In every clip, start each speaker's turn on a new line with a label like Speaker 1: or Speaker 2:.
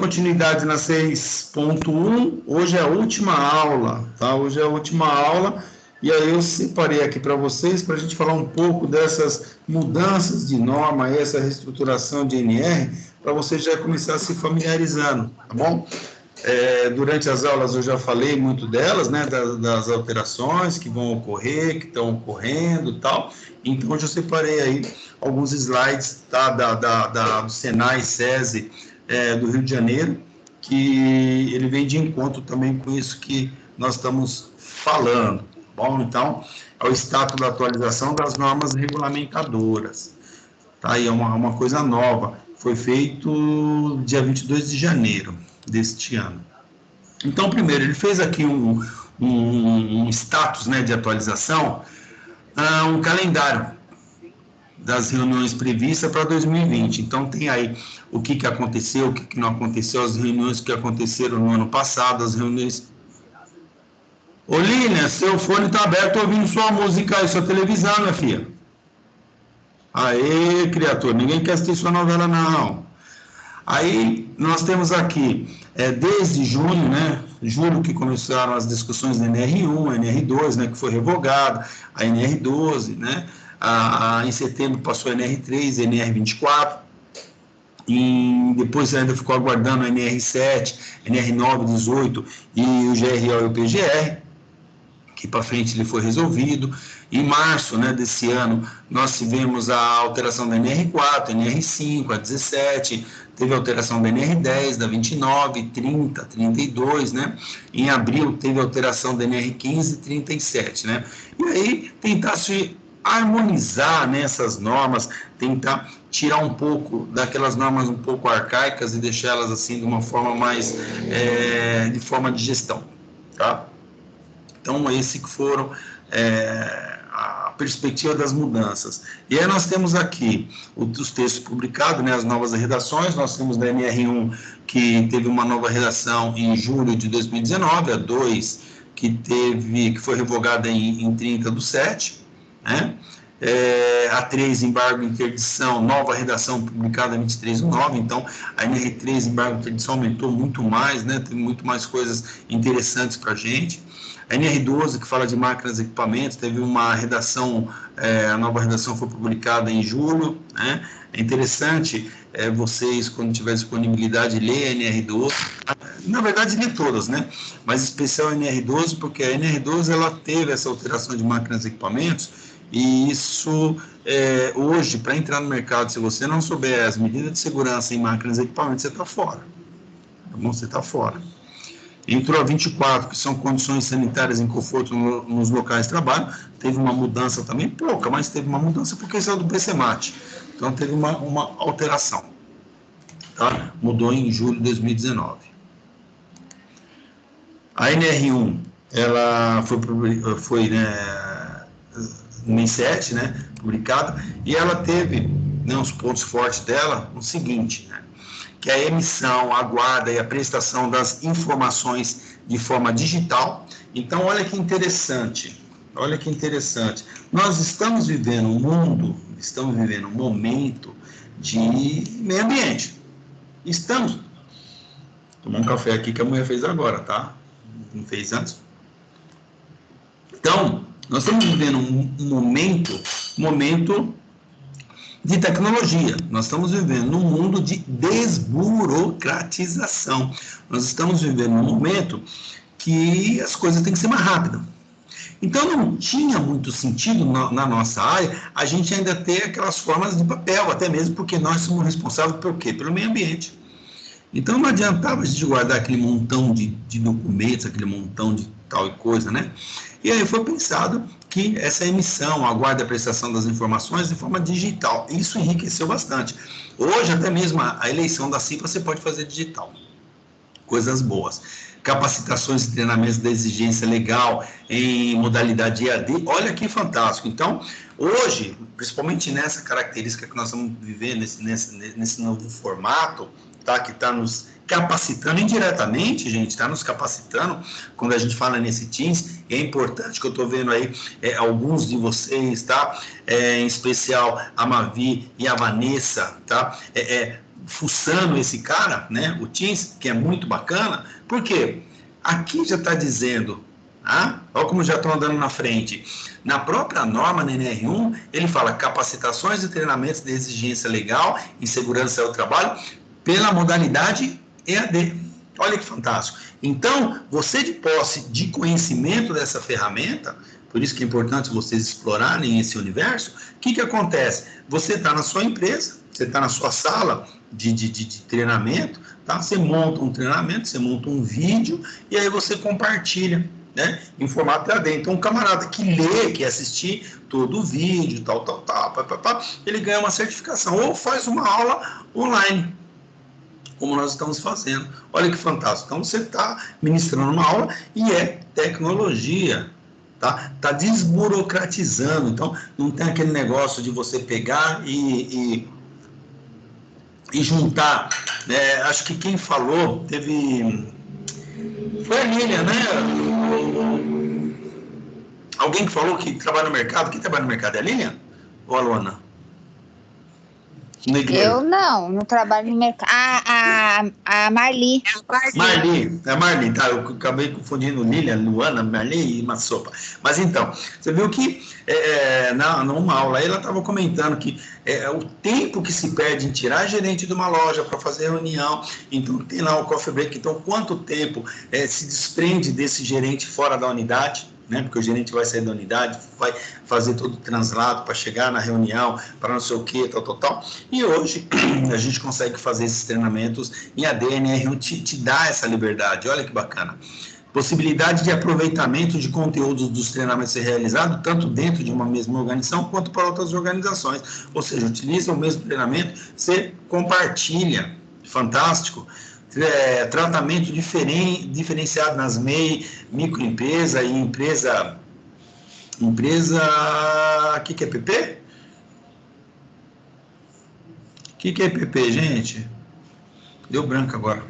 Speaker 1: continuidade na 6.1, hoje é a última aula, tá? Hoje é a última aula, e aí eu separei aqui para vocês, para a gente falar um pouco dessas mudanças de norma, essa reestruturação de NR, para você já começar se familiarizando, tá bom? Durante as aulas eu já falei muito delas, né, das alterações que vão ocorrer, que estão ocorrendo e tal, então eu já separei aí alguns slides, tá, do Senai SESI do Rio de Janeiro, que ele vem de encontro também com isso que nós estamos falando, tá bom? Então, é o status da atualização das normas regulamentadoras, tá? E é uma coisa nova, foi feito dia 22 de janeiro deste ano. Então, primeiro, ele fez aqui um status, né, de atualização, um calendário das reuniões previstas para 2020. Então, tem aí o que aconteceu, o que não aconteceu, as reuniões que aconteceram no ano passado, as reuniões... Ô, Línia, seu fone está aberto ouvindo sua música aí, sua televisão, minha filha. Aê, criatura, ninguém quer assistir sua novela, não. Aí, nós temos aqui, desde junho, né, julho que começaram as discussões da NR1, NR2, né, que foi revogada, a NR12, né, em setembro passou a NR3, NR24, e depois ainda ficou aguardando a NR7, NR9, 18 e o GRO e o PGR, que para frente ele foi resolvido. Em março, né, desse ano, nós tivemos a alteração da NR4, NR5, a 17, teve a alteração da NR10, da 29, 30, 32, né? Em abril teve a alteração da NR15 e 37, né? E aí tentar se harmonizar nessas normas, tentar tirar um pouco daquelas normas um pouco arcaicas e deixá-las assim de uma forma mais, de forma de gestão, tá? Então, esse que foram a perspectiva das mudanças. E aí nós temos aqui os textos publicados, né, as novas redações. Nós temos da NR1, que teve uma nova redação em julho de 2019, a 2, que foi revogada em 30/7, né? A 3, embargo e interdição, nova redação publicada em 23/9, então a NR3, embargo e interdição, aumentou muito mais, né? Tem muito mais coisas interessantes para a gente. A NR12, que fala de máquinas e equipamentos, teve uma redação, a nova redação foi publicada em julho, né? É interessante vocês, quando tiver disponibilidade, ler a NR12, na verdade, ler todas, né? Mas especial a NR12, porque a NR12 ela teve essa alteração de máquinas e equipamentos, e isso, hoje, para entrar no mercado, se você não souber as medidas de segurança em máquinas e equipamentos, você está fora, tá bom? Você está fora. Entrou a 24, que são condições sanitárias em conforto nos locais de trabalho, teve uma mudança também, pouca, mas teve uma mudança porque isso é do PCMAT, então teve uma alteração, tá? Mudou em julho de 2019. A NR1, ela foi né, em 7, né, publicada, e ela teve, né, os pontos fortes dela, o seguinte, né, que é a emissão, a guarda e a prestação das informações de forma digital. Então, olha que interessante, nós estamos vivendo um momento de meio ambiente. Vou tomar um café aqui que a mulher fez agora, tá? Não fez antes? Então, nós estamos vivendo um momento de tecnologia. Nós estamos vivendo num mundo de desburocratização. Nós estamos vivendo um momento que as coisas têm que ser mais rápidas. Então, não tinha muito sentido na nossa área a gente ainda ter aquelas formas de papel, até mesmo porque nós somos responsáveis por quê? Pelo meio ambiente. Então, não adiantava a gente guardar aquele montão de documentos, aquele montão de tal e coisa, né? E aí foi pensado que essa emissão, a guarda e a prestação das informações de forma digital, isso enriqueceu bastante. Hoje, até mesmo a eleição da CIPA você pode fazer digital. Coisas boas. Capacitações e treinamentos da exigência legal em modalidade EAD, olha que fantástico. Então, hoje, principalmente nessa característica que nós estamos vivendo, nesse novo formato, tá, que está nos capacitando indiretamente, gente, está nos capacitando, quando a gente fala nesse Teams, é importante que eu estou vendo aí alguns de vocês, tá, em especial a Mavi e a Vanessa, tá, fuçando esse cara, né, o Teams, que é muito bacana, porque aqui já está dizendo, olha como já estão andando na frente. Na própria norma, na NR1, ele fala capacitações e treinamentos de exigência legal em segurança do trabalho pela modalidade EAD. Olha que fantástico. Então, você de posse de conhecimento dessa ferramenta, por isso que é importante vocês explorarem esse universo, o que acontece? Você está na sua empresa, você está na sua sala de treinamento, tá? Você monta um treinamento, você monta um vídeo e aí você compartilha, né, em formato EAD. Então, um camarada que lê, que assistir todo o vídeo, tal, ele ganha uma certificação ou faz uma aula online, como nós estamos fazendo. Olha que fantástico. Então, você está ministrando uma aula e é tecnologia, tá? Está desburocratizando. Então, não tem aquele negócio de você pegar e juntar. Acho que quem falou foi a Lilian, né? Alguém que falou que trabalha no mercado. Quem trabalha no mercado é a Lilian? Ou a Luana?
Speaker 2: Eu não trabalho no mercado. A Marli.
Speaker 1: A Marli, tá? Eu acabei confundindo Lilian, Luana, Marli e uma sopa. Mas então, você viu que numa aula aí ela estava comentando que o tempo que se perde em tirar gerente de uma loja para fazer reunião, então tem lá o coffee break, então quanto tempo se desprende desse gerente fora da unidade, né? Porque o gerente vai sair da unidade, vai fazer todo o translado para chegar na reunião, para não sei o que, tal. E hoje a gente consegue fazer esses treinamentos em AD, NR1 te dá essa liberdade, olha que bacana. Possibilidade de aproveitamento de conteúdos dos treinamentos ser realizado, tanto dentro de uma mesma organização, quanto para outras organizações. Ou seja, utiliza o mesmo treinamento, você compartilha, fantástico. Tratamento diferenciado nas MEI, microempresa e empresa, o que é PP? O que é PP, gente? Deu branco agora.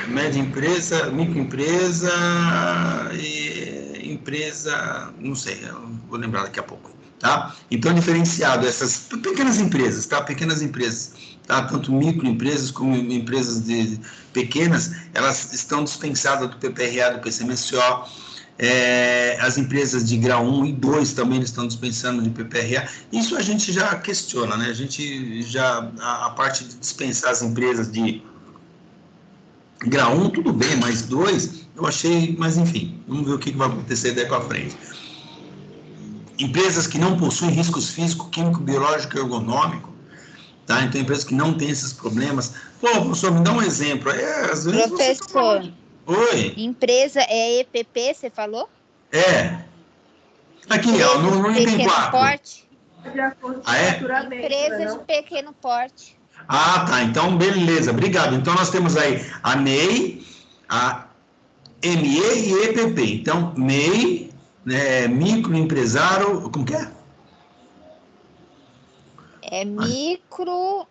Speaker 1: Média empresa, microempresa e empresa, não sei, vou lembrar daqui a pouco. Tá? Então, diferenciado essas pequenas empresas, tá? Pequenas empresas, tá? Tanto microempresas como empresas pequenas, elas estão dispensadas do PPRA, do PCMSO. As empresas de grau 1 e 2 também estão dispensando de PPRA. Isso a gente já questiona, né? A parte de dispensar as empresas de grau 1, tudo bem, mas 2, eu achei, mas enfim, vamos ver o que vai acontecer daí para frente. Empresas que não possuem riscos físico, químico, biológico e ergonômico, tá? Então, empresas que não têm esses problemas. Pô, professor, me dá um exemplo. Às vezes
Speaker 2: professor,
Speaker 1: oi.
Speaker 2: Empresa é EPP, você falou?
Speaker 1: Aqui, ó, no item 4.
Speaker 2: Porte.
Speaker 1: Empresa
Speaker 2: de pequeno porte.
Speaker 1: Tá, então beleza, obrigado. Então nós temos aí a MEI, a ME e EPP. Então, MEI, microempresário, como que é?
Speaker 2: Micro,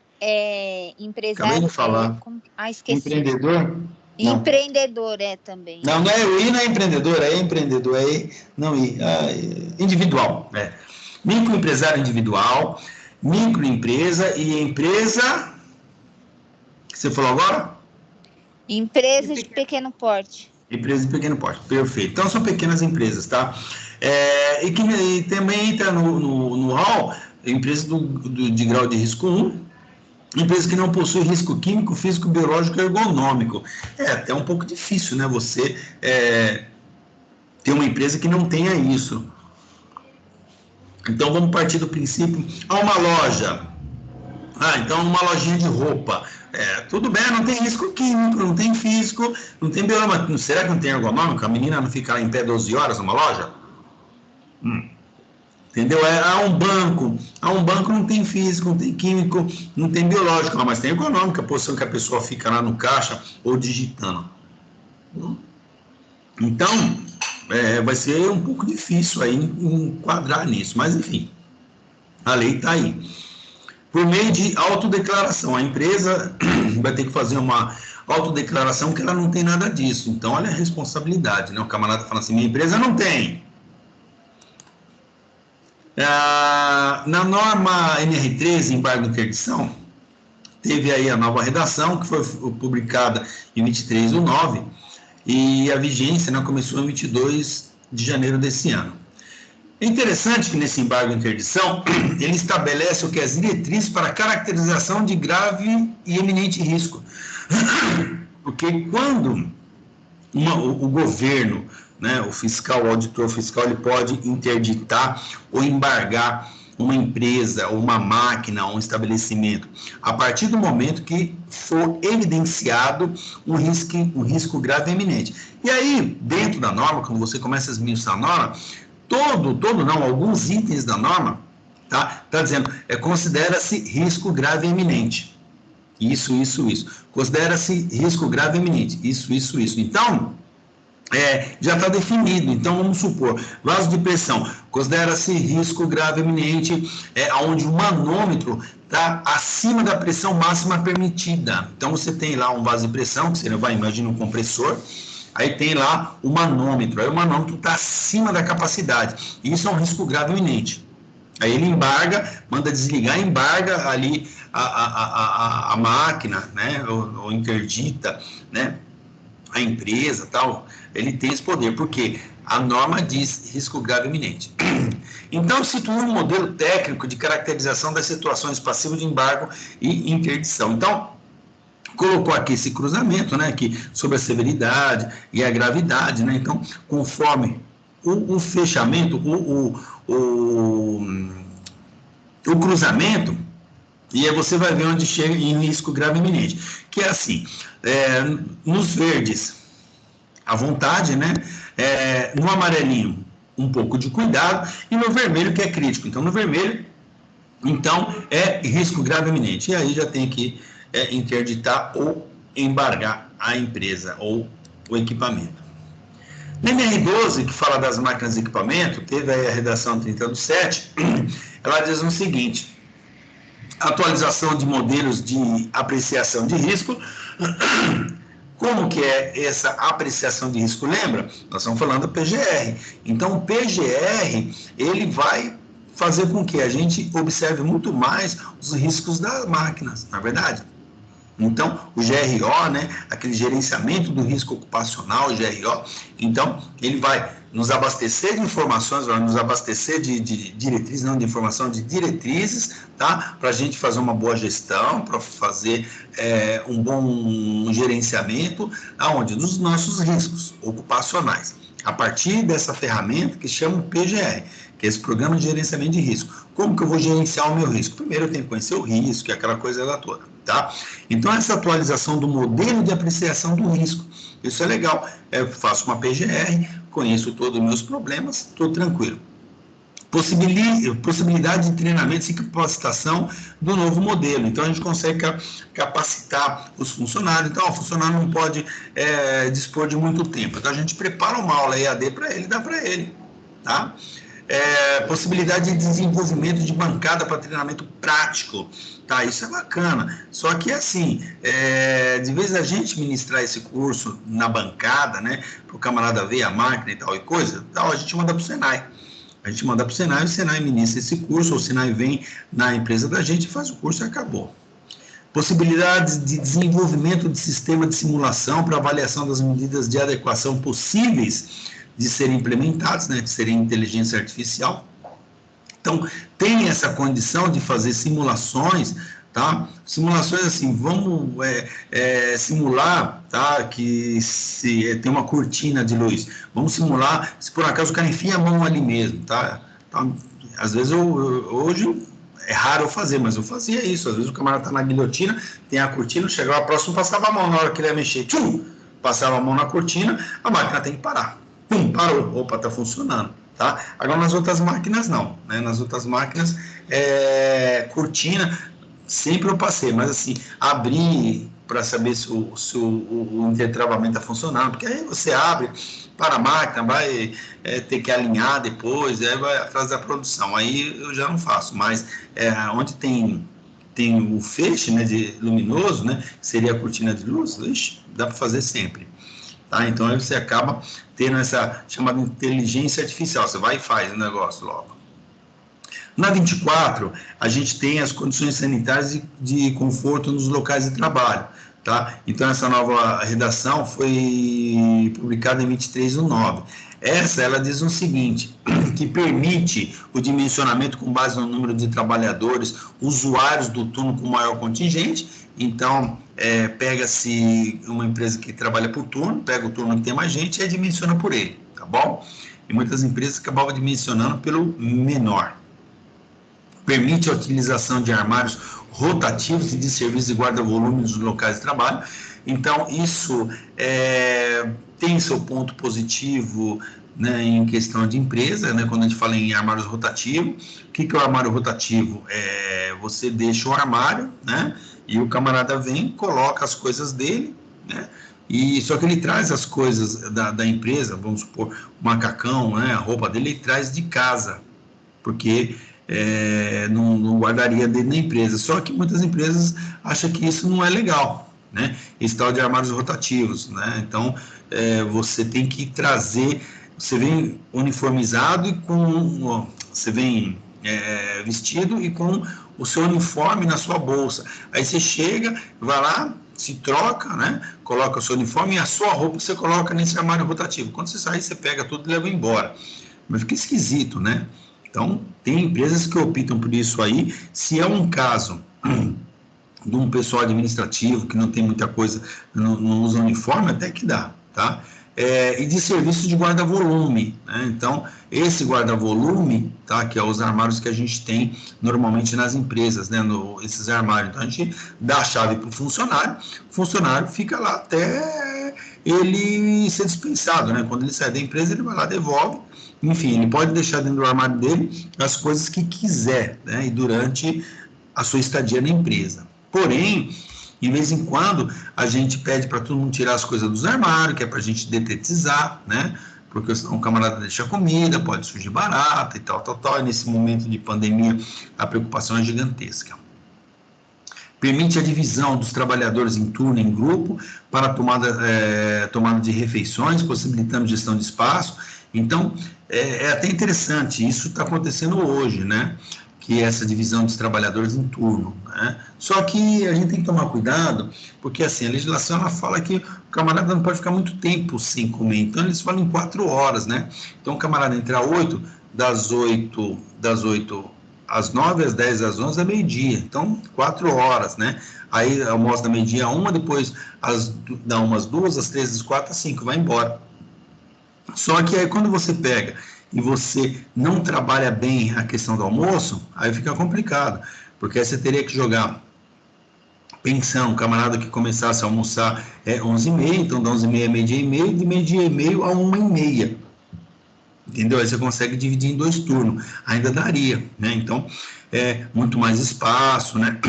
Speaker 2: empresário.
Speaker 1: Acabei de falar.
Speaker 2: Esqueci.
Speaker 1: Empreendedor?
Speaker 2: Não. Empreendedor também.
Speaker 1: Não é o I, não é empreendedor, é empreendedor, individual. Microempresário individual, microempresa e empresa, que você falou agora?
Speaker 2: Empresa de pequeno porte.
Speaker 1: Empresa de pequeno porte, perfeito. Então, são pequenas empresas, tá? E também entra no hall, empresas de grau de risco 1, empresas que não possuem risco químico, físico, biológico e ergonômico. É até um pouco difícil, né? Você ter uma empresa que não tenha isso. Então, vamos partir do princípio, uma loja. Então, uma lojinha de roupa. Tudo bem, não tem risco químico, não tem físico, não tem biológico. Será que não tem ergonômico? A menina não fica lá em pé 12 horas numa loja? Entendeu? Um banco não tem físico, não tem químico, não tem biológico, mas tem ergonômico, a posição que a pessoa fica lá no caixa ou digitando. Então, vai ser um pouco difícil aí enquadrar nisso, mas enfim, a lei está aí. Por meio de autodeclaração, a empresa vai ter que fazer uma autodeclaração que ela não tem nada disso. Então, olha a responsabilidade, né? O camarada fala assim, minha empresa não tem. Na norma NR13, embargo de interdição, teve aí a nova redação, que foi publicada em 23/9, e a vigência, né, começou em 22 de janeiro desse ano. É interessante que nesse embargo de interdição, ele estabelece o que é as diretrizes para a caracterização de grave e eminente risco. Porque quando o governo, né, o fiscal, o auditor fiscal, ele pode interditar ou embargar uma empresa, ou uma máquina, ou um estabelecimento, a partir do momento que for evidenciado um risco grave e eminente. E aí, dentro da norma, quando você começa a esmiuçar a norma, alguns itens da norma, tá dizendo, considera-se risco grave e eminente. Isso. Considera-se risco grave e eminente. Isso. Então, já está definido. Então, vamos supor, vaso de pressão, considera-se risco grave e eminente, onde o manômetro está acima da pressão máxima permitida. Então, você tem lá um vaso de pressão, que você vai, imagina um compressor, aí tem lá o manômetro, aí o manômetro está acima da capacidade. Isso é um risco grave e eminente. Aí ele embarga, manda desligar, embarga ali a máquina, né, ou interdita, né, a empresa, tal. Ele tem esse poder, porque a norma diz risco grave e iminente. Então, instituiu um modelo técnico de caracterização das situações passivas de embargo e interdição. Então, colocou aqui esse cruzamento, né, aqui, sobre a severidade e a gravidade, né. Então, conforme o fechamento, o cruzamento, e aí você vai ver onde chega em risco grave e iminente, que é assim, nos verdes, à vontade, né, no amarelinho, um pouco de cuidado, e no vermelho, que é crítico. Então, no vermelho, então, é risco grave e iminente, e aí já tem que interditar ou embargar a empresa ou o equipamento. Na NR12, que fala das máquinas de equipamento, teve aí a redação 30/7, ela diz o seguinte: atualização de modelos de apreciação de risco. Como que é essa apreciação de risco? Lembra? Nós estamos falando do PGR. Então, o PGR, ele vai fazer com que a gente observe muito mais os riscos das máquinas, não é verdade? Então, o GRO, né, aquele gerenciamento do risco ocupacional, o GRO, então, ele vai nos abastecer de informações, vai nos abastecer de diretrizes, não de informação, de diretrizes, tá? Para a gente fazer uma boa gestão, para fazer um bom gerenciamento, aonde? Dos nossos riscos ocupacionais. A partir dessa ferramenta que chama PGR, que é esse Programa de Gerenciamento de Risco. Como que eu vou gerenciar o meu risco? Primeiro eu tenho que conhecer o risco, aquela coisa lá toda, tá? Então, essa atualização do modelo de apreciação do risco, isso é legal. Eu faço uma PGR, conheço todos os meus problemas, estou tranquilo. Possibilidade de treinamento e capacitação do novo modelo. Então, a gente consegue capacitar os funcionários. Então, o funcionário não pode dispor de muito tempo. Então, a gente prepara uma aula EAD para ele, dá para ele, tá? Possibilidade de desenvolvimento de bancada para treinamento prático, tá? Isso é bacana. Só que, assim, de vez a gente ministrar esse curso na bancada, né, para o camarada ver a máquina e tal e coisa, tal, a gente manda para o Senai. A gente manda para o Senai, o Senai ministra esse curso, ou o Senai vem na empresa da gente, faz o curso e acabou. Possibilidades de desenvolvimento de sistema de simulação para avaliação das medidas de adequação possíveis de serem implementados, né, de serem inteligência artificial. Então, tem essa condição de fazer simulações, tá? Simulações assim, vamos simular, tá? Que se tem uma cortina de luz, vamos simular, se por acaso o cara enfia a mão ali mesmo, tá? Então, às vezes, hoje, é raro eu fazer, mas eu fazia isso. Às vezes o camarada tá na guilhotina, tem a cortina, chegava próximo, passava a mão na hora que ele ia mexer, tchum, passava a mão na cortina, a máquina tem que parar. Pum, parou, opa, tá funcionando, tá? Agora nas outras máquinas não, né? Nas outras máquinas, cortina, sempre eu passei, mas assim, abrir para saber se o intertravamento está funcionando, porque aí você abre para a máquina, vai ter que alinhar depois, aí vai atrás da produção, aí eu já não faço, mas onde tem o feixe, né, de luminoso, né, seria a cortina de luz, dá para fazer sempre. Tá? Então, aí você acaba tendo essa chamada inteligência artificial. Você vai e faz o negócio logo. Na 24, a gente tem as condições sanitárias de conforto nos locais de trabalho, tá? Então, essa nova redação foi publicada em 23/9. Ela diz o seguinte, que permite o dimensionamento com base no número de trabalhadores, usuários do turno com maior contingente. Então, pega-se uma empresa que trabalha por turno, pega o turno que tem mais gente e dimensiona por ele, tá bom? E muitas empresas acabavam dimensionando pelo menor. Permite a utilização de armários rotativos e de serviço de guarda-volume nos locais de trabalho. Então, isso tem seu ponto positivo, né, em questão de empresa, né, quando a gente fala em armários rotativos. O que é o armário rotativo? Você deixa o armário, né, e o camarada vem, coloca as coisas dele, né, e só que ele traz as coisas da empresa, vamos supor, o macacão, né, a roupa dele, ele traz de casa, porque não guardaria dentro da empresa. Só que muitas empresas acham que isso não é legal, né? Esse tal de armários rotativos, né? Então, você tem que trazer, você vem uniformizado e você vem vestido e com o seu uniforme na sua bolsa. Aí você chega, vai lá, se troca, né? Coloca o seu uniforme e a sua roupa você coloca nesse armário rotativo. Quando você sair, você pega tudo e leva embora. Mas fica esquisito, né? Então, tem empresas que optam por isso aí. Se é um caso de um pessoal administrativo que não tem muita coisa, não usa uniforme, até que dá, tá? E de serviço de guarda-volume, né? Então, esse guarda-volume, tá? Que é os armários que a gente tem normalmente nas empresas, né? Esses armários. Então, a gente dá a chave para o funcionário fica lá até ele ser dispensado, né? Quando ele sai da empresa, ele vai lá, devolve. Enfim, ele pode deixar dentro do armário dele as coisas que quiser, né? E durante a sua estadia na empresa. Porém, de vez em quando, a gente pede para todo mundo tirar as coisas dos armários, que é para a gente detetizar, né? Porque senão o camarada deixa comida, pode surgir barata e tal. E nesse momento de pandemia, a preocupação é gigantesca. Permite a divisão dos trabalhadores em turno, em grupo, para tomada de refeições, possibilitando gestão de espaço. Então, é até interessante, isso está acontecendo hoje, né? Que é essa divisão dos trabalhadores em turno, né? Só que a gente tem que tomar cuidado, porque assim, a legislação ela fala que o camarada não pode ficar muito tempo sem comer, então eles falam em 4 horas, né? Então o camarada entra das 8 às 9, às 10, às 11 é meio-dia, então 4 horas, né? Aí almoça da meio-dia a 1, depois dá umas 2, às 3, às 4, às 5, vai embora. Só que aí quando você pega e você não trabalha bem a questão do almoço, aí fica complicado, porque aí você teria que jogar pensão, um camarada que começasse a almoçar 11h30, então da 11h30 a meio-dia e meio, de meio-dia e meio a 1h30, entendeu? Aí você consegue dividir em 2 turnos, ainda daria, né? Então, muito mais espaço, né?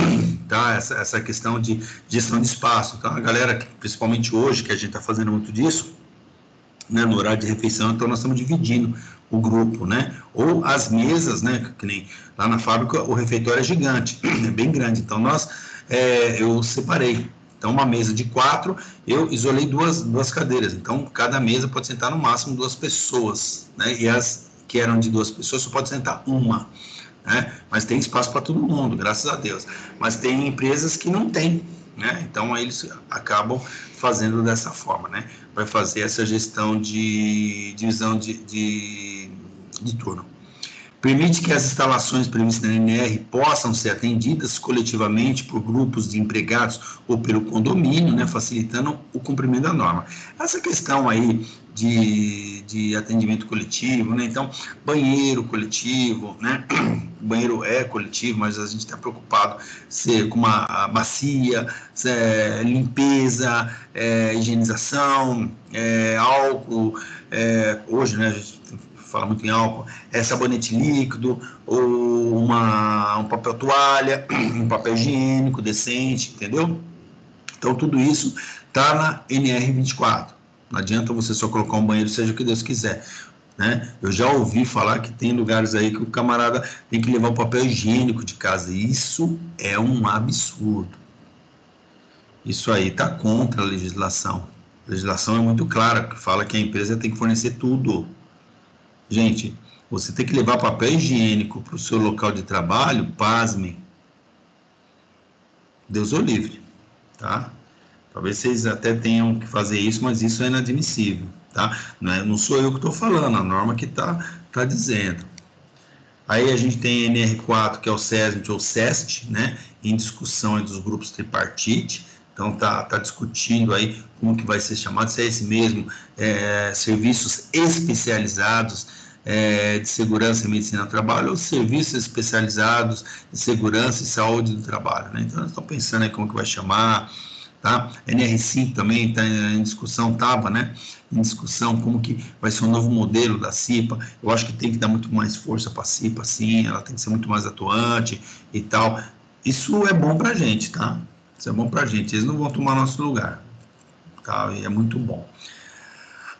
Speaker 1: Tá? Essa questão de gestão de espaço, tá? A galera, principalmente hoje, que a gente está fazendo muito disso, né, no horário de refeição, então nós estamos dividindo o grupo, né, ou as mesas, né, que nem lá na fábrica o refeitório é gigante, é bem grande, então eu separei, então uma mesa de 4, eu isolei duas cadeiras, então cada mesa pode sentar no máximo 2 pessoas, né, e as que eram de 2 pessoas só pode sentar uma, né, mas tem espaço para todo mundo, graças a Deus, mas tem empresas que não tem, né, então aí eles acabam fazendo dessa forma, né? Vai fazer essa gestão de divisão de turno. Permite que as instalações previstas na NR possam ser atendidas coletivamente por grupos de empregados ou pelo condomínio, né, facilitando o cumprimento da norma. Essa questão aí de atendimento coletivo, né, então, banheiro coletivo, né, banheiro é coletivo, mas a gente está preocupado com uma bacia, limpeza, higienização, álcool, hoje, né, a gente fala muito em álcool, sabonete líquido, ou um papel toalha, um papel higiênico decente, entendeu? Então, tudo isso está na NR24. Não adianta você só colocar um banheiro, seja o que Deus quiser, né? Eu já ouvi falar que tem lugares aí que o camarada tem que levar o papel higiênico de casa. Isso é um absurdo. Isso aí está contra a legislação. A legislação é muito clara, que fala que a empresa tem que fornecer tudo. Gente, Você tem que levar papel higiênico para o seu local de trabalho, pasmem, Deus o livre, tá? Talvez vocês até tenham que fazer isso, mas isso é inadmissível, tá? Não sou eu que estou falando, a norma que tá dizendo. Aí a gente tem NR4, que é o SESMIT ou SEST, né? Em discussão entre os grupos tripartite. Então tá discutindo aí como que vai ser chamado, se é esse mesmo, serviços especializados de segurança e medicina do trabalho, ou serviços especializados de segurança e saúde do trabalho, né? Então, nós estamos pensando aí como que vai chamar, tá? NR5 também está em discussão, né? Em discussão como que vai ser um novo modelo da CIPA. Eu acho que tem que dar muito mais força para a CIPA, sim, ela tem que ser muito mais atuante e tal. Isso é bom para a gente, tá? Isso é bom para a gente, eles não vão tomar nosso lugar, tá? E é muito bom.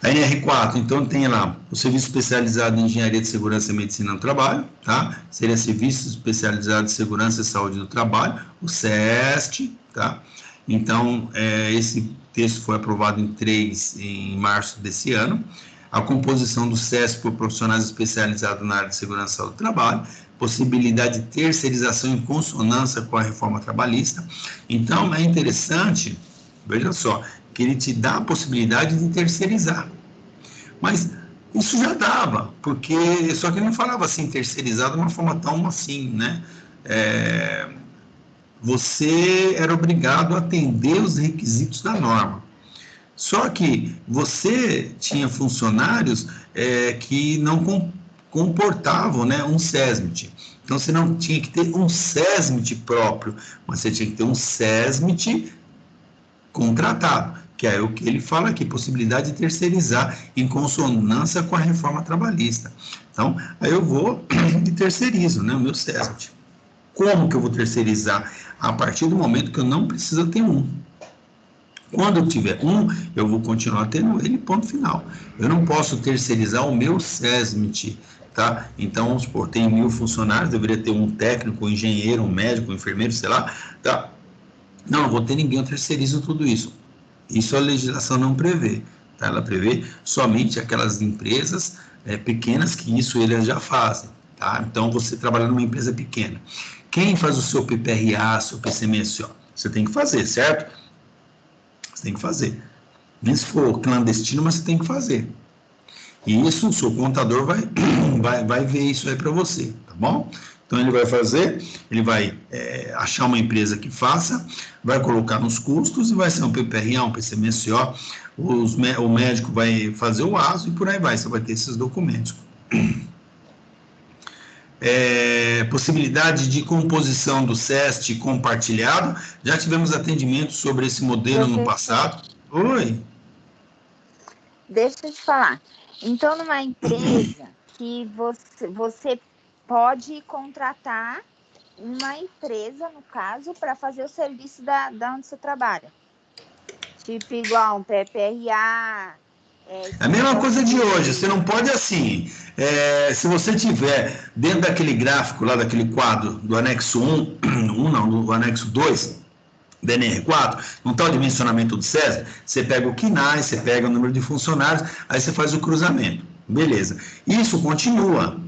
Speaker 1: A NR4, então, tem lá o Serviço Especializado em Engenharia de Segurança e Medicina do Trabalho, tá? Seria Serviço Especializado de Segurança e Saúde do Trabalho, o SEST, tá? Então, esse texto foi aprovado em março desse ano. A composição do SEST por profissionais especializados na área de segurança e saúde do trabalho, possibilidade de terceirização em consonância com a reforma trabalhista. Então, é interessante, veja só, que ele te dá a possibilidade de terceirizar. Mas isso já dava, porque só que ele não falava assim, terceirizado de uma forma tão assim, né? Você era obrigado a atender os requisitos da norma. Só que você tinha funcionários que não comportavam, né, um SESMIT. Então, você não tinha que ter um SESMIT próprio, mas você tinha que ter um SESMIT contratado, que é o que ele fala aqui, possibilidade de terceirizar em consonância com a reforma trabalhista. Então, aí eu vou e terceirizo, né, o meu SESMIT. Como que eu vou terceirizar? A partir do momento que eu não preciso ter um. Quando eu tiver um, eu vou continuar tendo ele, ponto final. Eu não posso terceirizar o meu SESMIT, tá? Então, vamos supor, tem 1.000 funcionários, deveria ter um técnico, um engenheiro, um médico, um enfermeiro, sei lá, tá? Não vou ter ninguém, eu terceirizo tudo isso. Isso a legislação não prevê, tá? Ela prevê somente aquelas empresas pequenas que isso eles já fazem, tá? Então, você trabalha numa empresa pequena. Quem faz o seu PPRA, seu PCMSO? Você tem que fazer, certo? Você tem que fazer. Nem se for clandestino, mas você tem que fazer. E isso o seu contador vai ver isso aí para você, tá bom? Então ele vai fazer, ele vai achar uma empresa que faça, vai colocar nos custos e vai ser um PPRA, um PCMSO, o médico vai fazer o ASO e por aí vai, você vai ter esses documentos. Possibilidade de composição do SEST compartilhado, já tivemos atendimento sobre esse modelo no passado. Oi?
Speaker 2: Deixa eu te falar. Então, numa empresa que você pode contratar uma empresa, no caso, para fazer o serviço da onde você trabalha. Tipo, igual um PPRA.
Speaker 1: A mesma coisa de hoje, você não pode assim, se você tiver dentro daquele gráfico lá, daquele quadro do anexo 1, do anexo 2, da NR4, no tal dimensionamento do SESI, você pega o KNAI, você pega o número de funcionários, aí você faz o cruzamento, beleza. Isso continua.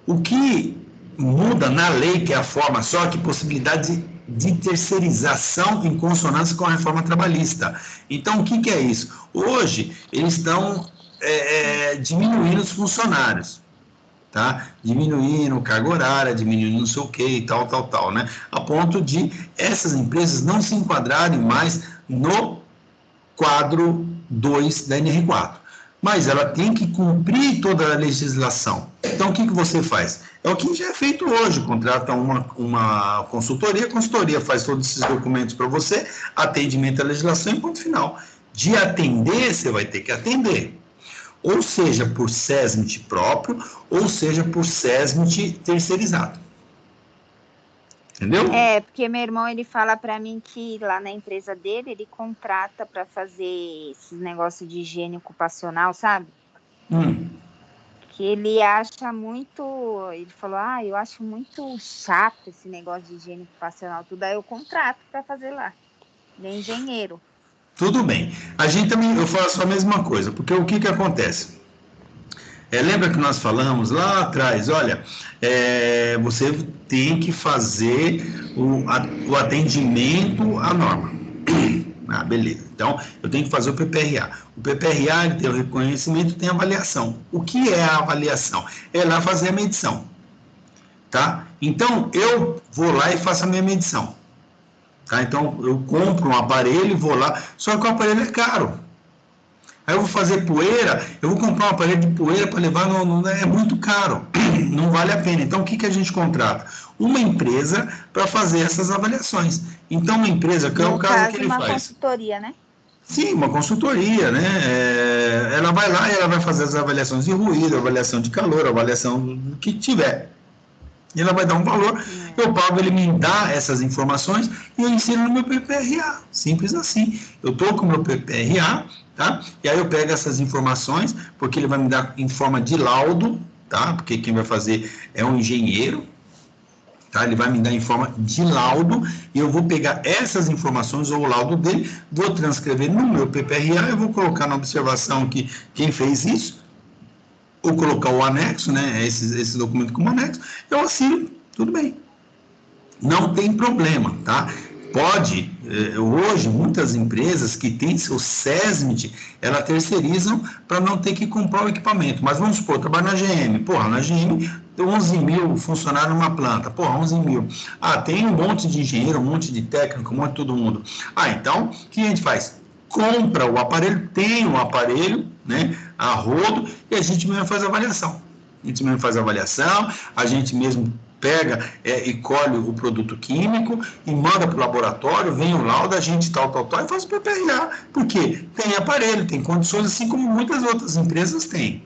Speaker 1: O que muda na lei, que é a forma só, que possibilidade de terceirização em consonância com a reforma trabalhista. Então, o que é isso? Hoje, eles estão diminuindo os funcionários, tá? Diminuindo carga horária, diminuindo não sei o que e tal, né? A ponto de essas empresas não se enquadrarem mais no quadro 2 da NR4. Mas ela tem que cumprir toda a legislação. Então, o que você faz? É o que já é feito hoje, contrata uma consultoria, a consultoria faz todos esses documentos para você, atendimento à legislação e ponto final. De atender, você vai ter que atender. Ou seja, por SESMIT próprio, ou seja, por SESMIT terceirizado. Entendeu?
Speaker 2: Porque meu irmão, ele fala para mim que lá na empresa dele, ele contrata para fazer esses negócios de higiene ocupacional, sabe? Que ele acha muito, ele falou, eu acho muito chato esse negócio de higiene ocupacional, tudo, aí eu contrato para fazer lá, de engenheiro.
Speaker 1: Tudo bem. A gente também, eu faço a mesma coisa, porque o que acontece? Lembra que nós falamos lá atrás, olha, você tem que fazer o atendimento à norma. Ah, beleza. Então, eu tenho que fazer o PPRA. O PPRA ele tem o reconhecimento e tem a avaliação. O que é a avaliação? É lá fazer a medição. Tá? Então, eu vou lá e faço a minha medição. Tá? Então, eu compro um aparelho e vou lá, só que o aparelho é caro. Aí eu vou fazer poeira, eu vou comprar um aparelho de poeira para levar, é muito caro, não vale a pena. Então, o que a gente contrata? Uma empresa para fazer essas avaliações. Então, uma empresa, que é o caso que ele faz.
Speaker 2: Uma consultoria, né?
Speaker 1: Sim, uma consultoria, né? Ela vai lá e ela vai fazer as avaliações de ruído, avaliação de calor, avaliação do que tiver. E ela vai dar um valor, eu pago, ele me dá essas informações e eu insiro no meu PPRA, simples assim. Eu estou com o meu PPRA, tá? E aí eu pego essas informações, porque ele vai me dar em forma de laudo, tá? Porque quem vai fazer é um engenheiro, tá? Ele vai me dar em forma de laudo e eu vou pegar essas informações ou o laudo dele, vou transcrever no meu PPRA, eu vou colocar na observação que quem fez isso, ou colocar o anexo, né, esse documento como anexo, eu assino, tudo bem. Não tem problema, tá? Pode, hoje, muitas empresas que têm seu SESMIT, elas terceirizam para não ter que comprar o equipamento. Mas vamos supor, eu trabalho na GM, porra, na GM, 11 mil funcionários numa planta, porra, 11 mil. Tem um monte de engenheiro, um monte de técnico, um monte de todo mundo. Então, o que a gente faz? Compra o aparelho, tem o aparelho, né, a rodo, e a gente mesmo faz a avaliação. A gente mesmo faz a avaliação, a gente mesmo pega e colhe o produto químico e manda para o laboratório, vem o laudo, a gente tal, e faz o PPRA. Por quê? Tem aparelho, tem condições, assim como muitas outras empresas têm.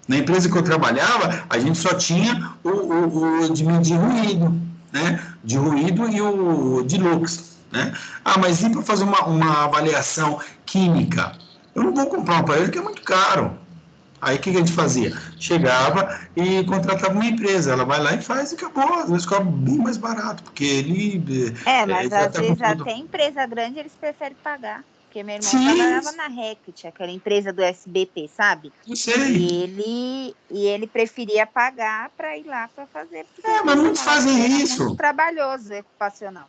Speaker 1: Na empresa que eu trabalhava, a gente só tinha o de medir ruído, né? De ruído e o de lux. Né? Mas e para fazer uma avaliação química? Eu não vou comprar um aparelho que é muito caro. Aí o que a gente fazia? Chegava e contratava uma empresa, ela vai lá e faz e acabou. Às vezes cobra bem mais barato, porque ele...
Speaker 2: mas às vezes até empresa grande eles preferem pagar. Porque meu irmão trabalhava na Reckitt, aquela empresa do SBP, sabe?
Speaker 1: Eu sei.
Speaker 2: E ele preferia pagar para ir lá para fazer.
Speaker 1: Mas muitos fazem isso.
Speaker 2: Muito trabalhoso, ocupacional.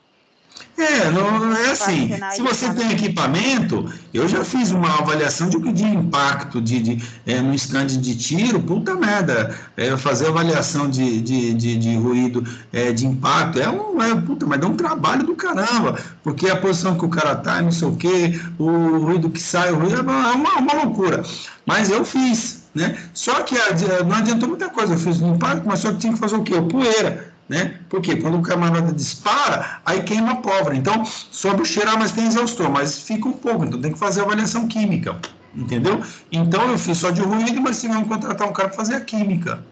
Speaker 1: Não é assim, se você tem equipamento, eu já fiz uma avaliação de impacto no stand de tiro, puta merda, fazer avaliação de ruído de impacto, mas dá um trabalho do caramba, porque a posição que o cara tá, não sei o que, o ruído que sai, o ruído é uma loucura, mas eu fiz, né? Só que não adiantou muita coisa, eu fiz um impacto, mas só que tinha que fazer o quê? Poeira. Né? Porque quando o camarada dispara, aí queima a pólvora. Então, sobe o cheiro, mas tem exaustor, mas fica um pouco, então tem que fazer a avaliação química, entendeu? Então, eu fiz só de ruído, mas tivemos que contratar um cara para fazer a química,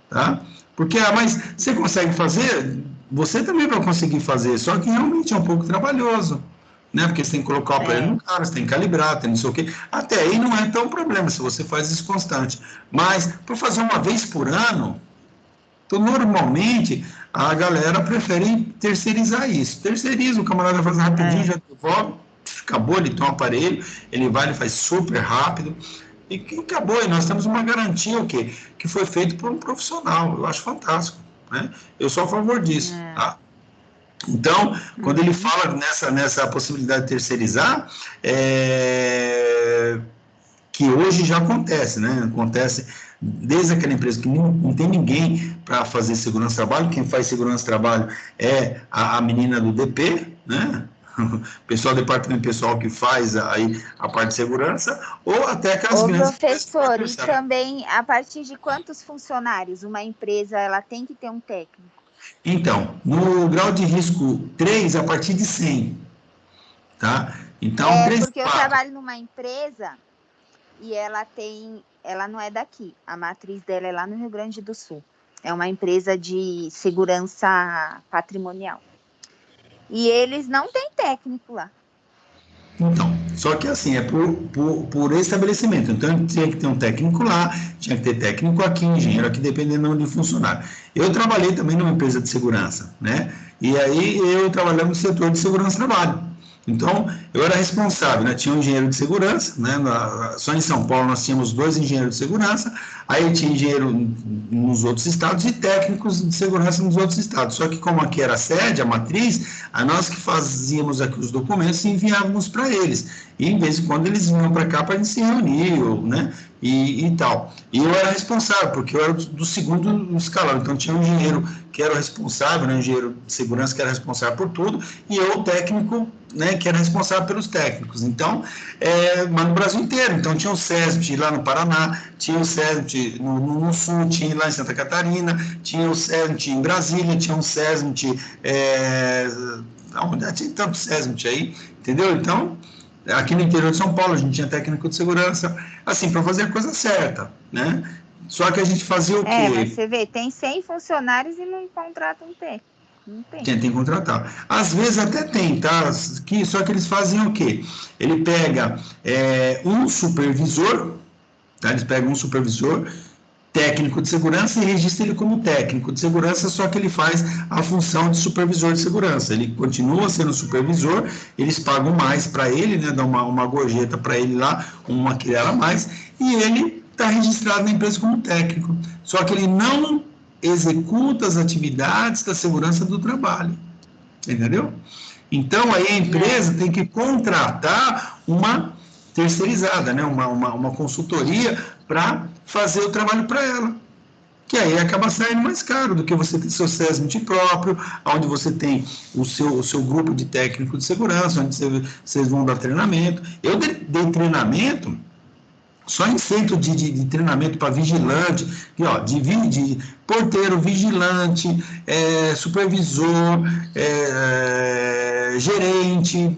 Speaker 1: tá? Porque, mas você consegue fazer? Você também vai conseguir fazer, só que realmente é um pouco trabalhoso, né? Porque você tem que colocar o aparelho no cara, você tem que calibrar, tem não sei o quê. Até aí não é tão problema se você faz isso constante. Mas, para fazer uma vez por ano, então, normalmente, a galera prefere terceirizar isso. Terceiriza, o camarada faz rapidinho, já devolve, acabou, ele tem um aparelho, ele vai, ele faz super rápido, e acabou. E nós temos uma garantia, o quê? Que foi feito por um profissional. Eu acho fantástico, né? Eu sou a favor disso, tá? Então, quando ele fala nessa possibilidade de terceirizar, que hoje já acontece, né? Acontece desde aquela empresa que não tem ninguém para fazer segurança de trabalho, quem faz segurança de trabalho é a menina do DP, né? O pessoal do departamento pessoal que faz aí a parte de segurança, ou até aquelas grandes...
Speaker 2: Professor, e também, a partir de quantos funcionários uma empresa ela tem que ter um técnico?
Speaker 1: Então, no grau de risco 3, a partir de 100, tá? Então,
Speaker 2: porque eu trabalho numa empresa e ela não é daqui, a matriz dela é lá no Rio Grande do Sul. É uma empresa de segurança patrimonial. E eles não têm técnico lá.
Speaker 1: Então, só que assim, é por estabelecimento. Então, tinha que ter um técnico lá, tinha que ter técnico aqui, engenheiro aqui, dependendo de funcionário. Eu trabalhei também numa empresa de segurança, né? E aí eu trabalhava no setor de segurança do trabalho. Então, eu era responsável, né? Tinha um engenheiro de segurança, né? Só em São Paulo nós tínhamos 2 engenheiros de segurança, Aí tinha engenheiro nos outros estados e técnicos de segurança nos outros estados. Só que como aqui era a sede, a matriz, a nós que fazíamos aqui os documentos e enviávamos para eles. E, em vez de quando, eles vinham para cá para a gente se reunir, né? E tal. E eu era responsável, porque eu era do segundo escalão. Então, tinha um engenheiro que era o responsável, né? Um engenheiro de segurança que era responsável por tudo, e eu, o técnico, né? Que era responsável pelos técnicos. Então, mas no Brasil inteiro. Então, tinha o SESMIT lá no Paraná, tinha o SESMIT no Sul, tinha lá em Santa Catarina, tinha o SESMIT em Brasília, tinha o SESMIT... tinha tanto SESMIT aí, entendeu? Então... Aqui no interior de São Paulo, a gente tinha técnico de segurança, assim, para fazer a coisa certa, né? Só que a gente fazia o quê?
Speaker 2: Mas você vê, tem 100 funcionários e não contratam técnico. Não tem.
Speaker 1: Tem que contratar. Às vezes até tem, tá? Só que eles fazem o quê? Ele pega um supervisor, tá? Eles pegam um supervisor técnico de segurança e registra ele como técnico de segurança, só que ele faz a função de supervisor de segurança. Ele continua sendo supervisor, eles pagam mais para ele, né, dão uma gorjeta para ele lá, uma quilhada a mais, e ele está registrado na empresa como técnico. Só que ele não executa as atividades da segurança do trabalho. Entendeu? Então, aí a empresa tem que contratar uma terceirizada, né? uma consultoria para fazer o trabalho para ela. Que aí acaba saindo mais caro do que você ter seu SESMIT próprio, onde você tem o seu grupo de técnico de segurança, onde vocês vão dar treinamento. Eu dei treinamento só em centro de treinamento para vigilante, de porteiro, vigilante, supervisor, gerente,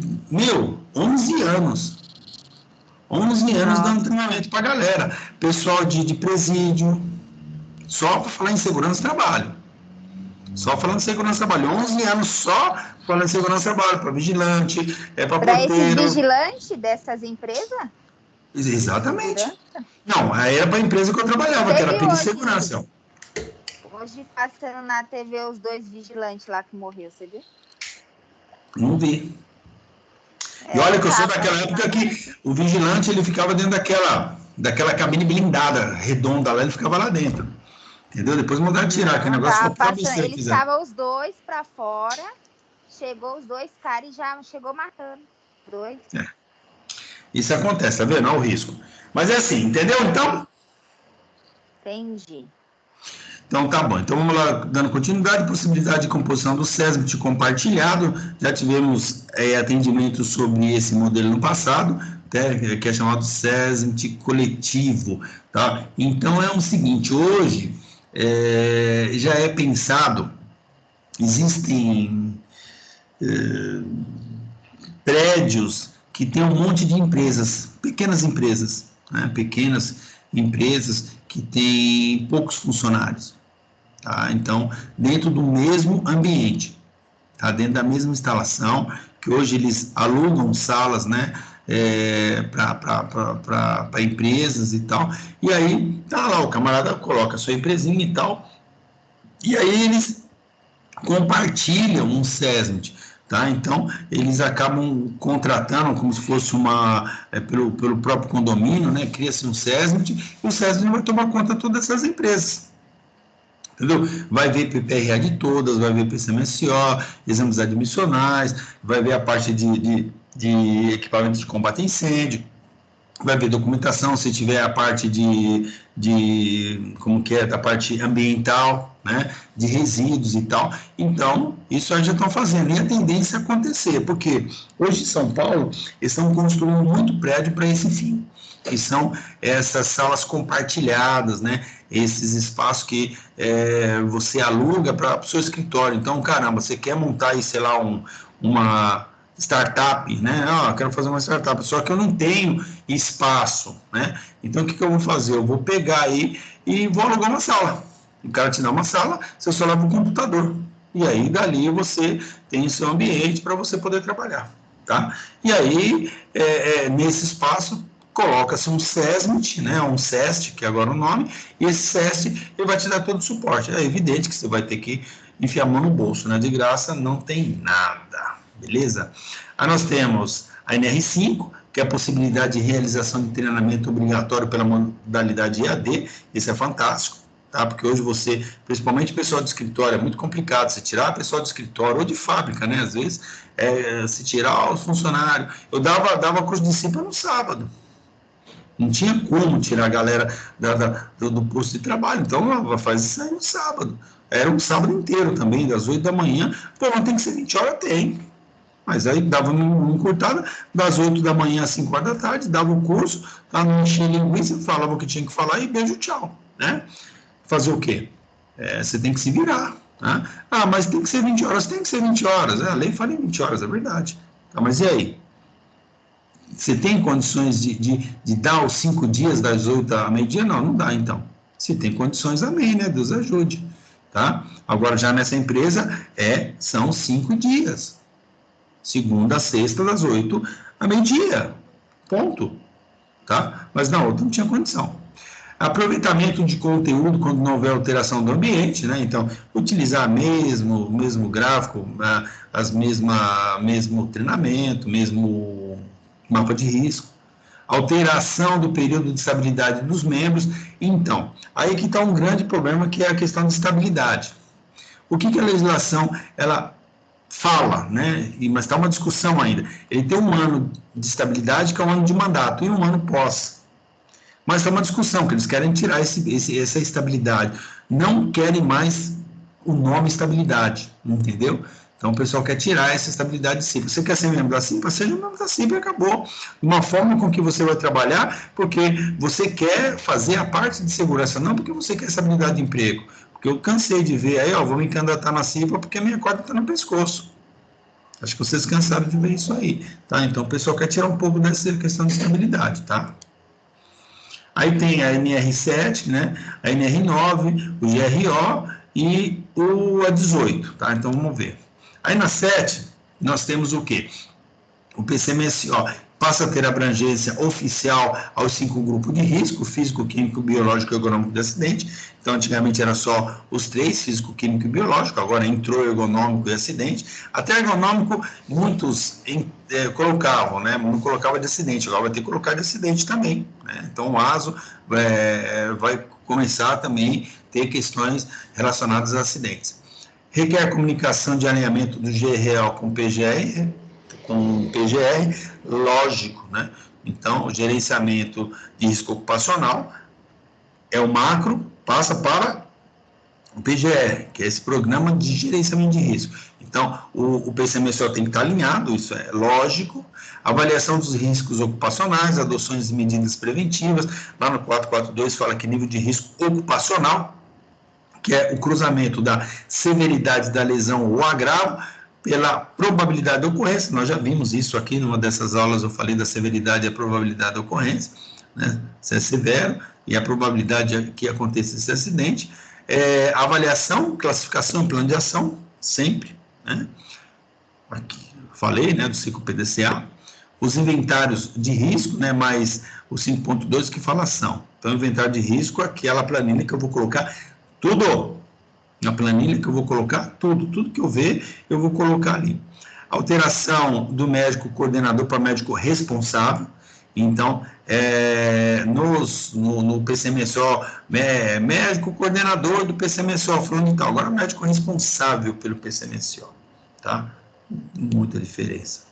Speaker 1: 11 anos. 11 anos dando treinamento para a galera. Pessoal de presídio, só para falar em segurança e trabalho. Só falando de segurança e trabalho. 11 anos só falando de segurança e trabalho, para vigilante, para porteiro.
Speaker 2: Para esses vigilantes dessas empresas?
Speaker 1: Exatamente. Não, aí era para a empresa que eu trabalhava, que era de segurança.
Speaker 2: Hoje passando na TV os 2 vigilantes lá que morreu, você viu?
Speaker 1: Não vi. E olha que eu sou daquela época que o vigilante ele ficava dentro daquela cabine blindada, redonda lá, ele ficava lá dentro. Entendeu? Depois mandaram tirar aquele negócio.
Speaker 2: Eles estavam os 2 para fora, chegou os 2 caras e já chegou matando. 2.
Speaker 1: Isso acontece, tá vendo? Olha o risco. Mas é assim, entendeu? Então...
Speaker 2: Entendi.
Speaker 1: Então tá bom. Então vamos lá, dando continuidade, possibilidade de composição do SESMIT compartilhado. Já tivemos atendimento sobre esse modelo no passado, que é chamado SESMIT coletivo. Tá? Então é o seguinte, hoje já é pensado, existem prédios que tem um monte de empresas, pequenas empresas, né? Pequenas empresas que têm poucos funcionários. Tá? Então, dentro do mesmo ambiente, tá? Dentro da mesma instalação, que hoje eles alugam salas, né? Para empresas e tal, e aí tá lá, o camarada coloca a sua empresinha e tal, e aí eles compartilham um SESMIT, tá? Então, eles acabam contratando como se fosse pelo próprio condomínio, né? Cria-se um SESMIT, e o SESMIT vai tomar conta de todas essas empresas. Entendeu? Vai ver PPRA de todas, vai ver PCMSO, exames admissionais, vai ver a parte de equipamento de combate a incêndio, vai ver documentação, se tiver a parte da parte ambiental, né, de resíduos e tal. Então, isso aí já estão fazendo, e a tendência é acontecer, porque hoje em São Paulo, eles estão construindo muito prédio para esse fim, que são essas salas compartilhadas, né, esses espaços que você aluga para o seu escritório. Então, caramba, você quer montar aí, sei lá, uma startup, né? Eu quero fazer uma startup, só que eu não tenho espaço, né? Então, o que eu vou fazer? Eu vou pegar aí e vou alugar uma sala. O cara te dá uma sala, você só leva o computador. E aí, dali, você tem o seu ambiente para você poder trabalhar, tá? E aí, nesse espaço, coloca-se um SESMIT, né, um SEST, que é agora o nome, e esse SEST ele vai te dar todo o suporte. É evidente que você vai ter que enfiar a mão no bolso, né? De graça não tem nada, beleza? Aí nós temos a NR5, que é a possibilidade de realização de treinamento obrigatório pela modalidade EAD, isso é fantástico, tá? Porque hoje você, principalmente pessoal de escritório, é muito complicado você tirar pessoal de escritório ou de fábrica, né? Às vezes, se tirar os funcionários. Eu dava curso de disciplina no sábado. Não tinha como tirar a galera do posto de trabalho, então faz isso aí no sábado. Era um sábado inteiro também, das 8 da manhã. Pô, não tem que ser 20 horas? Tem. Mas aí dava uma encurtada, das 8 da manhã às 5 horas da tarde, dava o curso, tá, não enchia linguiça, falava o que tinha que falar e beijo, tchau, né? Fazer o quê? Você tem que se virar, tá? Ah, mas tem que ser 20 horas, tem que ser 20 horas, a lei fala em 20 horas, é verdade. Tá, mas e aí? Você tem condições de dar os 5 dias das 8 à meio-dia? Não, não dá, então. Se tem condições, amém, né? Deus ajude, tá? Agora, já nessa empresa, são 5 dias. Segunda a sexta, das 8 à meio-dia. Ponto. Tá? Mas na outra não tinha condição. Aproveitamento de conteúdo quando não houver alteração do ambiente, né? Então, utilizar o mesmo gráfico, mesmo treinamento, mesmo mapa de risco, alteração do período de estabilidade dos membros. Então, aí que está um grande problema, que é a questão de estabilidade. O que a legislação, ela fala, né? Mas está uma discussão ainda. Ele tem um ano de estabilidade, que é um ano de mandato, e um ano pós. Mas está uma discussão, que eles querem tirar essa estabilidade. Não querem mais o nome estabilidade, entendeu? Então, o pessoal quer tirar essa estabilidade de CIPA. Você quer ser membro da CIPA? Seja membro da CIPA e acabou. De uma forma com que você vai trabalhar, porque você quer fazer a parte de segurança, não porque você quer estabilidade de emprego. Porque eu cansei de ver aí, vou me candidatar na CIPA porque a minha corda está no pescoço. Acho que vocês cansaram de ver isso aí, tá? Então, o pessoal quer tirar um pouco dessa questão de estabilidade, tá? Aí tem a NR7, né? A NR9, o GRO e o A18, tá? Então, vamos ver. Aí na 7, nós temos o quê? O PCMSO passa a ter abrangência oficial aos 5 grupos de risco: físico, químico, biológico e ergonômico de acidente. Então, antigamente era só os 3, físico, químico e biológico, agora entrou ergonômico e acidente. Até ergonômico, muitos colocavam, né? Não colocava de acidente, agora vai ter que colocar de acidente também, né? Então, o ASO vai começar também a ter questões relacionadas a acidentes. Requer comunicação de alinhamento do GRL com PGR, lógico, né? Então, o gerenciamento de risco ocupacional é o macro, passa para o PGR, que é esse programa de gerenciamento de risco. Então, o PCMSO tem que estar alinhado, isso é lógico. Avaliação dos riscos ocupacionais, adoções de medidas preventivas. Lá no 442 fala que nível de risco ocupacional, que é o cruzamento da severidade da lesão ou agravo pela probabilidade de ocorrência. Nós já vimos isso aqui numa dessas aulas, eu falei da severidade e a probabilidade de ocorrência, né? Se é severo e a probabilidade que aconteça esse acidente. Avaliação, classificação, plano de ação, sempre, né? Aqui, falei, né, do ciclo PDCA. Os inventários de risco, né, mais o 5.2 que fala ação. Então, inventário de risco é aquela planilha que eu vou colocar tudo. Na planilha que eu vou colocar tudo que eu ver, eu vou colocar ali. Alteração do médico coordenador para médico responsável. Então, no PCMSO, médico coordenador do PCMSO, falando de tal. Agora, médico responsável pelo PCMSO, tá? Muita diferença.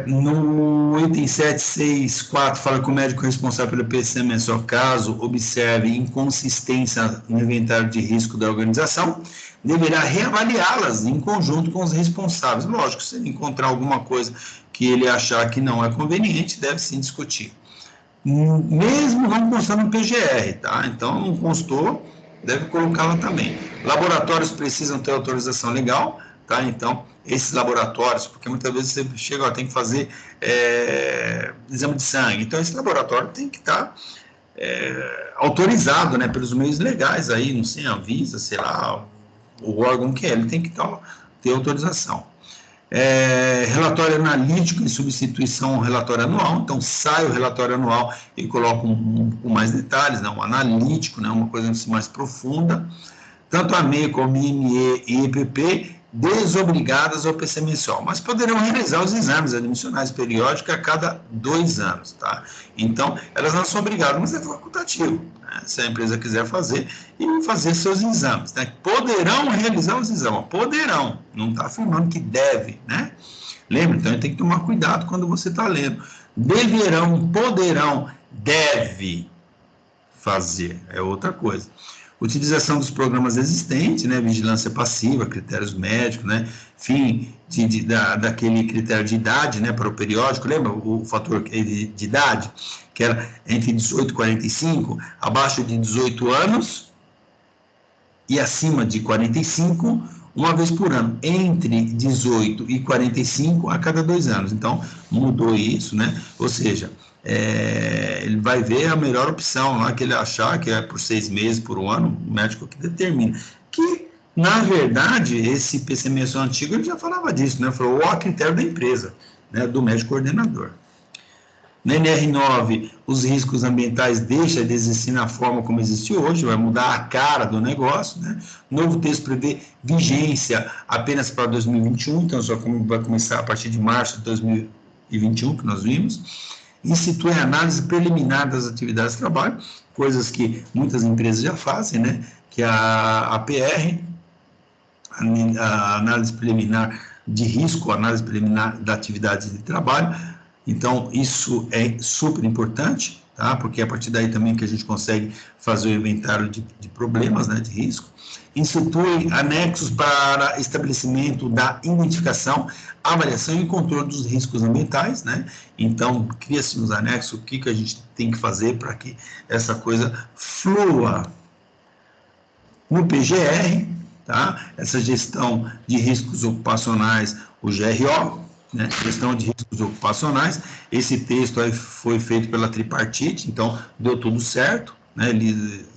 Speaker 1: No item 764 fala que o médico responsável pelo PCMSO, caso observe inconsistência no inventário de risco da organização, deverá reavaliá-las em conjunto com os responsáveis. Lógico, se ele encontrar alguma coisa que ele achar que não é conveniente, deve sim discutir. Mesmo não constando no PGR, tá? Então, não constou, deve colocá-la também. Laboratórios precisam ter autorização legal, tá? Então, esses laboratórios, porque muitas vezes você chega, tem que fazer exame de sangue, então esse laboratório tem que estar autorizado, né, pelos meios legais aí, não sei, a Anvisa, sei lá, o órgão que ele tem que ter autorização. Relatório analítico em substituição ao relatório anual, então sai o relatório anual e coloca com mais detalhes, né, um analítico, né, uma coisa mais profunda. Tanto a MEI como IME e EPP desobrigadas ao PC mensual, mas poderão realizar os exames admissionais periódicos a cada 2 anos, tá? Então, elas não são obrigadas, mas é facultativo, né? Se a empresa quiser fazer, e fazer seus exames, né? Poderão realizar os exames, poderão, não está afirmando que deve, né? Lembra? Então, tem que tomar cuidado quando você está lendo. Deverão, poderão, deve fazer, é outra coisa. Utilização dos programas existentes, né, vigilância passiva, critérios médicos, né, fim daquele critério de idade, né, para o periódico, lembra o fator de idade, que era entre 18 e 45, abaixo de 18 anos e acima de 45, uma vez por ano, entre 18 e 45 a cada 2 anos. Então, mudou isso, né, ou seja, ele vai ver a melhor opção lá que ele achar, que é por 6 meses, por um ano, o médico que determina. Que, na verdade, esse PCMS antigo, ele já falava disso, né? Falou, a critério da empresa, né? Do médico coordenador. Na NR9, os riscos ambientais deixam de existir na forma como existe hoje, vai mudar a cara do negócio, né? Novo texto prevê vigência apenas para 2021, então só vai começar a partir de março de 2021, que nós vimos. Institui a análise preliminar das atividades de trabalho, coisas que muitas empresas já fazem, né? Que a APR, a análise preliminar de risco, a análise preliminar da atividade de trabalho. Então, isso é super importante, tá? Porque é a partir daí também que a gente consegue fazer o inventário de problemas, né? De risco. Institui anexos para estabelecimento da identificação, avaliação e controle dos riscos ambientais, né? Então, cria-se nos anexos o que a gente tem que fazer para que essa coisa flua. No PGR, tá? Essa gestão de riscos ocupacionais, o GRO, né? Gestão de riscos ocupacionais, esse texto aí foi feito pela tripartite, então deu tudo certo, né? Ele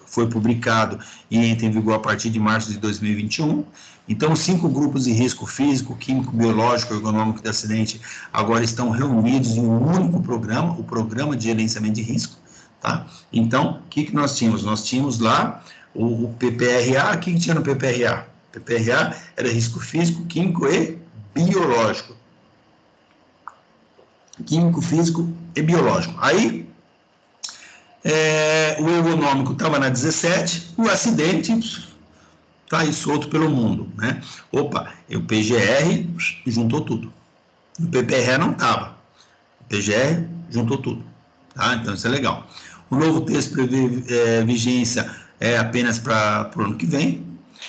Speaker 1: foi publicado e entra em vigor a partir de março de 2021. Então, 5 grupos de risco físico, químico, biológico, ergonômico de acidente agora estão reunidos em um único programa, o Programa de Gerenciamento de Risco, tá? Então, o que nós tínhamos? Nós tínhamos lá o PPRA, o que tinha no PPRA? PPRA era risco físico, químico e biológico. Químico, físico e biológico. Aí, o ergonômico estava na 17, o acidente está aí solto pelo mundo, né? Opa, o PGR juntou tudo. O PPR não estava. O PGR juntou tudo. Tá? Então, isso é legal. O novo texto prevê vigência apenas para o ano que vem.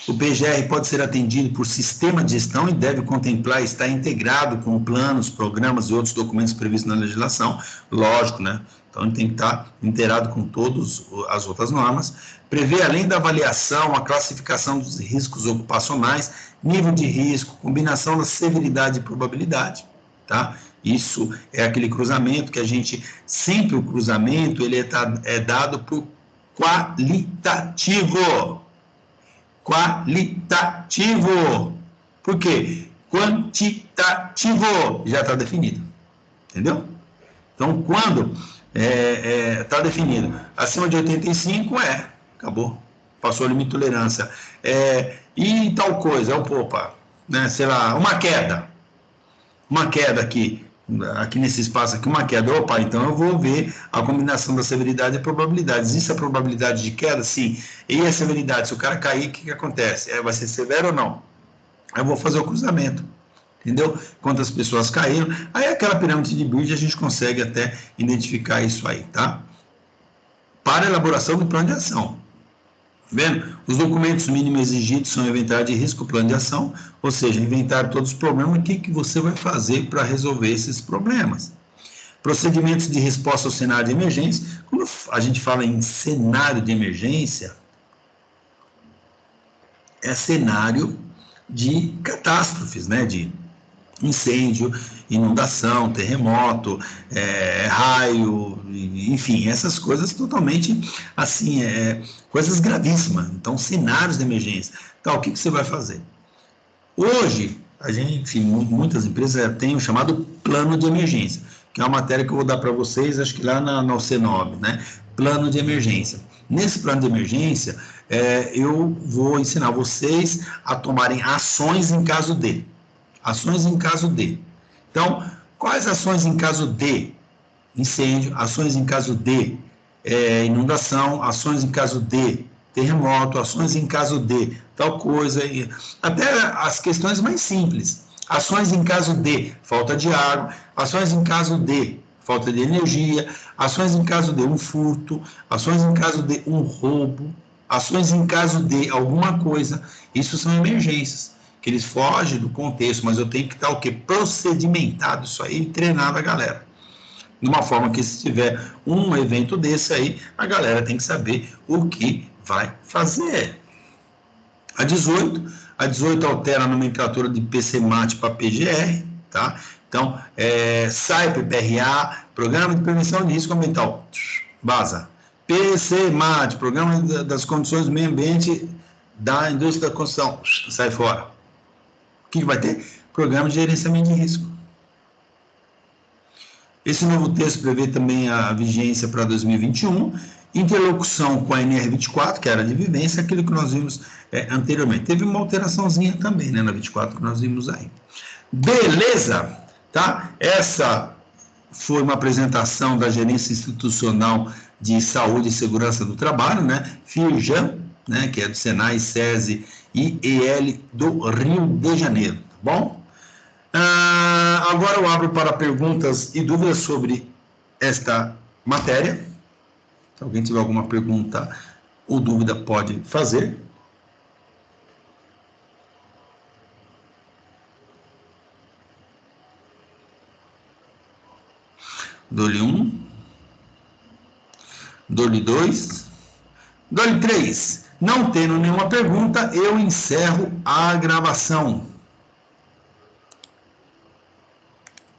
Speaker 1: O PGR pode ser atendido por sistema de gestão e deve contemplar estar integrado com planos, programas e outros documentos previstos na legislação. Lógico, né? Então, ele tem que estar inteirado com todas as outras normas. Prevê, além da avaliação, a classificação dos riscos ocupacionais, nível de risco, combinação da severidade e probabilidade, tá? Isso é aquele cruzamento que a gente, sempre o cruzamento, ele é dado por qualitativo. Qualitativo. Por quê? Quantitativo já está definido. Entendeu? Então, quando está definido acima de 85, acabou. Passou o limite de tolerância. E tal coisa, opa, né, sei lá, uma queda aqui nesse espaço aqui, uma queda, opa, então eu vou ver a combinação da severidade e probabilidade. Existe a probabilidade de queda? Sim. E a severidade? Se o cara cair, o que acontece? Vai ser severo ou não? Eu vou fazer o cruzamento. Entendeu? Quantas pessoas caíram. Aí aquela pirâmide de Bird a gente consegue até identificar isso aí, tá? Para a elaboração do plano de ação. Vendo? Os documentos mínimos exigidos são inventário de risco, plano de ação, ou seja, inventário de todos os problemas, o que você vai fazer para resolver esses problemas. Procedimentos de resposta ao cenário de emergência. Quando a gente fala em cenário de emergência, é cenário de catástrofes, né? De incêndio, inundação, terremoto, raio, enfim, essas coisas totalmente, assim, coisas gravíssimas. Então, cenários de emergência. Então, o que você vai fazer? Hoje, a gente, enfim, muitas empresas têm o chamado plano de emergência, que é uma matéria que eu vou dar para vocês, acho que lá na C9, né? Plano de emergência. Nesse plano de emergência, eu vou ensinar vocês a tomarem ações em caso de. Ações em caso de. Então, quais ações em caso de incêndio, ações em caso de inundação, ações em caso de terremoto, ações em caso de tal coisa, até as questões mais simples. Ações em caso de falta de água, ações em caso de falta de energia, ações em caso de um furto, ações em caso de um roubo, ações em caso de alguma coisa. Isso são emergências, que eles fogem do contexto, mas eu tenho que estar o quê? Procedimentado isso aí, treinado a galera. De uma forma que se tiver um evento desse aí, a galera tem que saber o que vai fazer. A 18 altera a nomenclatura de PCMAT para PGR, tá? Então, sai PPRA, Programa de Prevenção de Risco Ambiental, vaza. PCMAT, Programa das Condições do Meio Ambiente da Indústria da Construção, sai fora. O que vai ter? Programa de Gerenciamento de Risco. Esse novo texto prevê também a vigência para 2021, interlocução com a NR24, que era de vivência, aquilo que nós vimos anteriormente. Teve uma alteraçãozinha também, né, na 24 que nós vimos aí. Beleza? Tá? Essa foi uma apresentação da Gerência Institucional de Saúde e Segurança do Trabalho, né, FIRJAN, né, que é do Senai, SESI e EL do Rio de Janeiro, tá bom? Agora eu abro para perguntas e dúvidas sobre esta matéria. Se alguém tiver alguma pergunta ou dúvida, pode fazer. Dou-lhe 1. Dou-lhe 2. Dou-lhe 3. Não tendo nenhuma pergunta, eu encerro a gravação.